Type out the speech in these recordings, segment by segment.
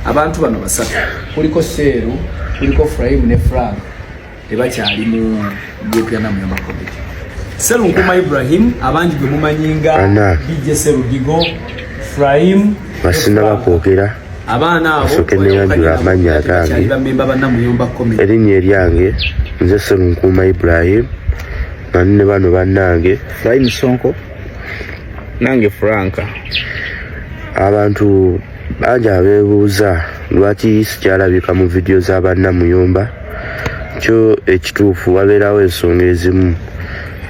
abantu bano basatu kuliko Seeru kuliko Frahim ne Frank tebakyali mu group ya Namuyomba Comedy. Seeru Nkuma Ibrahim abangi gwe mumanyinga DJ Seeru Digo Frahim basina bakwogera abaana abo sokeneyandula amanya agange bamemba ba Namuyomba Comedy. Erinnya eryange nze Seeru Nkuma Ibrahim banne bano bannange Frahim Sonko nange Franka. Abantu bangi abeebuuza lwaki sikyalabika mu vidiyo z'Abannamuyomba. Kyo ekituufu wabeerawo ensonga ezimu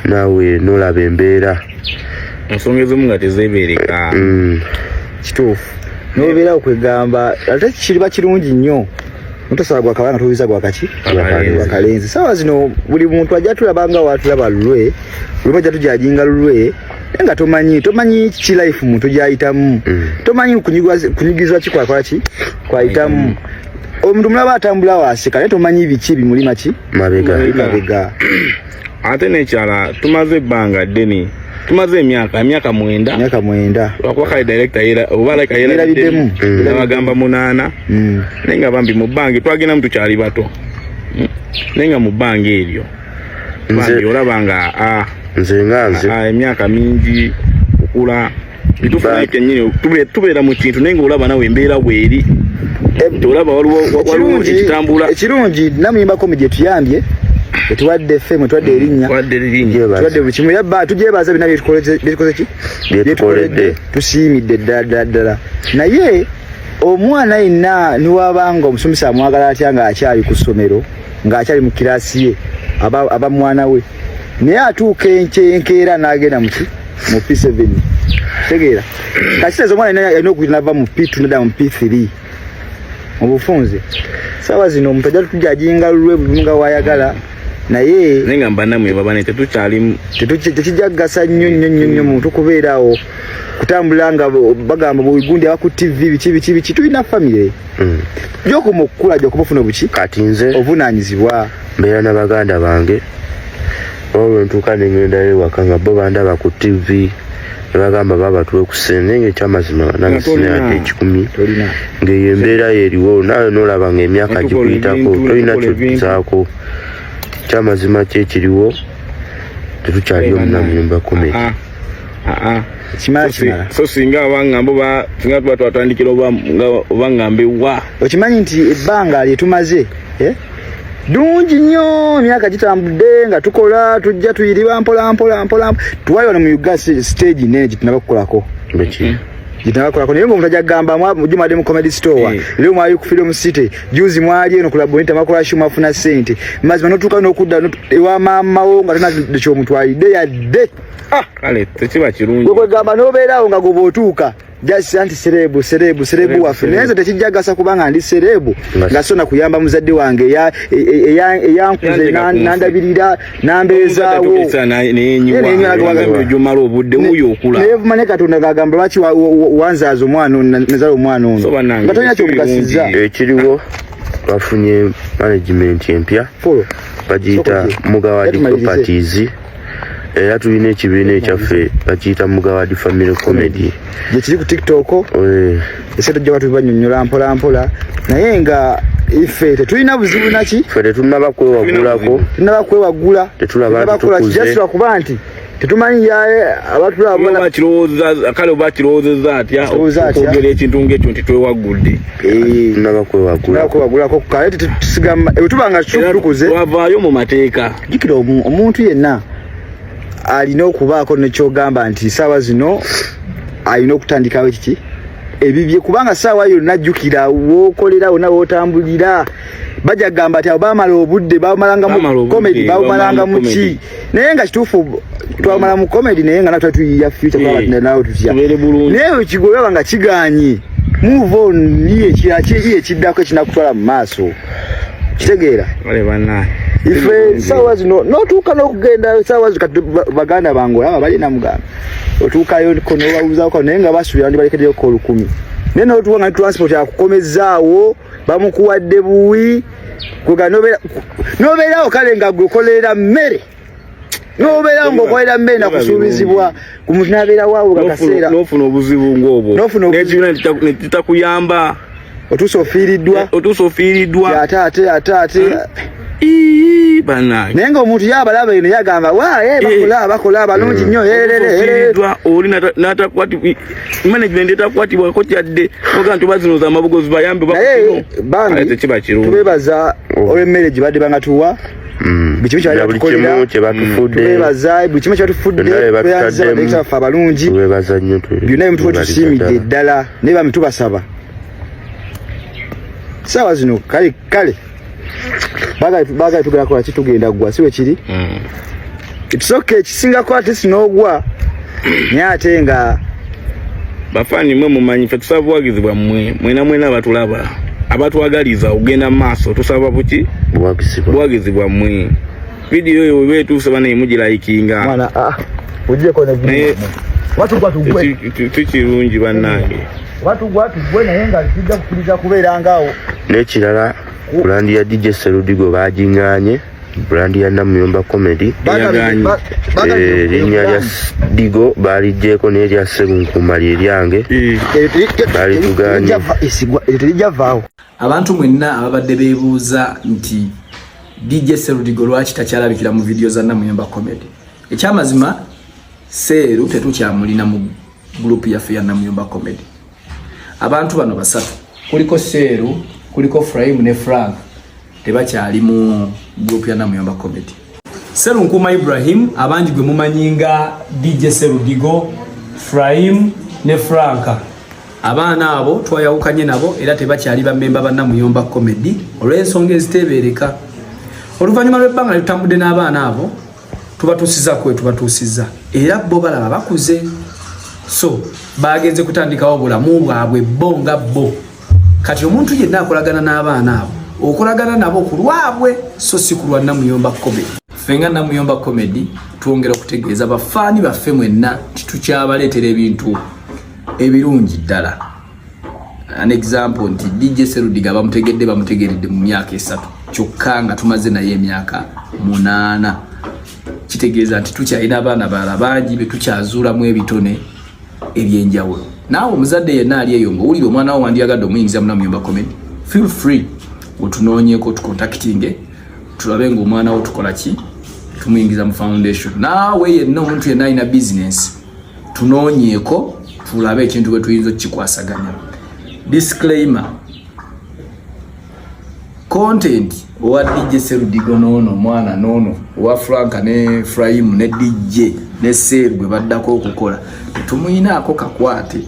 naawe n'olaba embeera ensonga ezimu nga tezeebereka kituufu n'obeerawo kwegamba ate kiriba kirungi nnyo mutasaba gwa kabanga tuwiza gwa kaki wakalenzi. Sawa zino buli muntu ajja tulabanga watulaba lulwe lubajja tujajinga lulwe nga tomanyi ki life muntu gyayitamu tomanyi kunyigizwa kikwakola ki kwayitamu omuntu mulaba atambula waseka naye tomanyi biki bimulima ki mabega. Ate nekyala tumaze ebbanga ddene tumaze emyaka 9 lwakuba kale director oba like ayerabiddemu nabagamba 8 naye nga bambi mu bbange twagenda mutukyali bato naye nga mu bbange eryo bambi olabanga nze emyaka mingi okula bitufuna kenyini tubeera mu kintu naye nga olaba nawe embeera bweri tolaba waliwo ekitambula. Ekirungi Namuyomba Comedy gye tuyambye etuwadde ffe tuwadde erinnya tuwadde buli kimu yabba tugyebaza bina byetukoledde tusiimidde ddala naye omwana yenna niwabanga omusomesa amwagala atya nga akyali ku ssomero ng'akyali mu kiraasi ye aba mwana we naye atuuka enkeera n'agenda mu P7 tegeera kakiteeza omwana yalina okugenda ava mu P2 nadda mu P3 mu bufunze. Sawa zino omuntu ajja tujajinga lulwe nga wayagala naye nenga Bannamuyomba bane tetukyali tekijagasa nnyo muntu kubeerawo kutambula nga bagamba bwigundi aba ku TV biki tulina famire gyokuma okukula gyokuma ofuna buki kati nze ovunaanyizibwa mbeera na baganda bange olwo ntuuka nengenda ewaka nga bo bandaba ku TV bagamba baba tuwekusene naye ekyamazima nange sina ate 10 ng'eyo embeera yeriwo nawe n'olaba ng'emyaka gikuyitako tolina kyozaako kyamazima kyekiriwo tetukyaliyo mu Namuyomba Comedy. So singa abangamba singa tuba twatandikira oba ngambe wa okimanyi nti ebbanga lyetumaze dungi nnyo emyaka gitambudde nga tukola tujja tuyiriba mpola tuwayo wano mu Uganda stage nene gitunaba kukolako naye ng'omuntu ajja kugamba mujumadde mu Comedy Store lero mwali ku Film City juzi mwali eno kula bonita makola shuma afuna sente mazima notuuka n'okudda ewa maamawo nga tona kyomutwalidde yadde kale tekiba kirungi kwegamba n'obeerawo nga goba otuuka just anti serebu waffe naye nze tekijjagasa kubanga ndi serebu nga sona kuyamba muzadde wange eyankuze nandabirira nambeezaawo neyevuma ne Katonda gagamba lwaki wanzaaza omwana nezala omwana ono nga tolina kyomukasiza. Ekiriwo bafunye management empya bagiyita Mugawadi Properties era tulina ekibiina ekyaffe bakiyita Mugawadi Family Comedy gye kiri ku TikTok esente gye batu banyonnyola mpola naye nga ife tetulina buzibu naki ffe tetunaba kwewagula tetulaba kijasirwa kuba nti tetumanyi yaye abatulaba kale oba kirowoozezza atya okwogera ekintu ng'ekyo nti twewagudde tunaba kwewagulako kale tusigama ebitubanga tukuze twavaayo mu mateeka jjukira omuntu yenna alina okubaako nekyogamba nti saawa zino alina okutandikawo ekiki ebibye kubanga saawa yonna jjukira wookolera wonna wootambulira bajja kugamba ati abo baamala obudde bawumalangamu comedy bawumalangamu ki naye nga kituufu twamala mu comedy naye nga natwe tuyiya future kwabatinda nawe tutya naye ekigolaba nga kiganye move on iye ekiddako ekinakutwala mu maaso kitegeera ife sawa zino notuuka n'okugenda sawa baganda bange aba bali namugamba otuukayo kono bawuzaako naye nga basuubira ndi balekeddeyo ko 10 naye notuuka nga transport akukomezaawo bamukuwadde buwi nobeerawo kale nga gwekolera mmere nobeerawo ng'okolera mmere nakusuubizibwa ku muntu nabeera waawo gakaseera n'ofuna obuzibu ng'obwo nekitakuyamba otusofiiriddwa ate bana nenga omuntu yabalaba eno yagamba bakola abalungi nnyo oli natakwati management etakwatibwa ko kyadde ogantu bazinoza amabugozi bayambe bakino kiba kirungi tubebaza olw'emmere gye badde bangatuwa bikimu kyatubebaza bikimu kyatufudde tuyanzafe abalungi byonna ebimu tusiimidde ddala naye bami tubasaba saawa zino kale bagai tugenda kola kitugenda gwa siwe kiri ekisoke ekisingako ate sinogwa naye ate nga bafani mwe mumanyi fe tusaba buwagizi bwammwe mwena abatulaba abatwagaliza ogenda mu maaso tusaba buki buwagizi bwammwe vidiyo eyo weba etuuse banaye mugirayikinga mwana ugiyeko tukirungi bannange watugwe naye nga kijja kukkiriza kubeera ngaawo n'ekirala brandi ya DJ Serudigo baginganye brandi ya Namuyomba Comedy linnya lya Digo balijjeko n'erya Sserunkumali eryange balituganye terijavaawo. Abantu mwenna ababadde beebuuza nti DJ Serudigo lwaki takyalabikira mu video za Namuyomba Comedy. Ekyamazima Seru tetukyamulina mu group yaffe ya Namuyomba Comedy. Abantu bano basatu kuliko Seru, kuliko Frahim ne Frank tebakyali mu group ya Namuyomba Comedy. Sserunkuma Ibrahim abangi gwe mumanyinga DJ Serudigo, Frahim ne Frank. Abaana abo twayawukanye nabo era tebakyali bamemba ba Namuyomba Comedy olw'ensonga ezitebereka. Oluvannyuma lw'ebbanga litambudde n'abaana abo tubatuusiza era bo balaba bakuze, so bagenze kutandikawo bulamu bwabwe bo nga bo. Kati omuntu yenna akolagana n'abaana abo okolagana nabo ku lwabwe so si ku lwa Namuyomba Comedy. Fenga Namuyomba Comedy twongera okutegeeza bafaani baffe mwenna tukyabaleetera ebintu ebirungi ddala. An example nti DJ Serudigo bamutegeredde mu myaka 3 kyokka nga tumaze naye emyaka 8. Kitegeeza nti tukyalina abaana balala bangi be tukyazuulamu ebitone ebyenjawulo. Naawe omuzadde yenna ali eyo ng'owulira omwana wo wandyagadde omuyingiza mu Namuyomba Comedy, feel free otunoonyeeko tukontaktinge tulabe ng'omwana wo tukola ki tumuyingiza mu foundation. Naawe yenna omuntu yenna alina business tunoonyeeko tulabe ekintu bwe tuyinza okukikwasaganya. Disclaimer: content owa DJ Serudigo nono mwana nono owa Frank ne Frahim ne DJ ne Seru gwe baddako okukola tumuyinaako kakwate.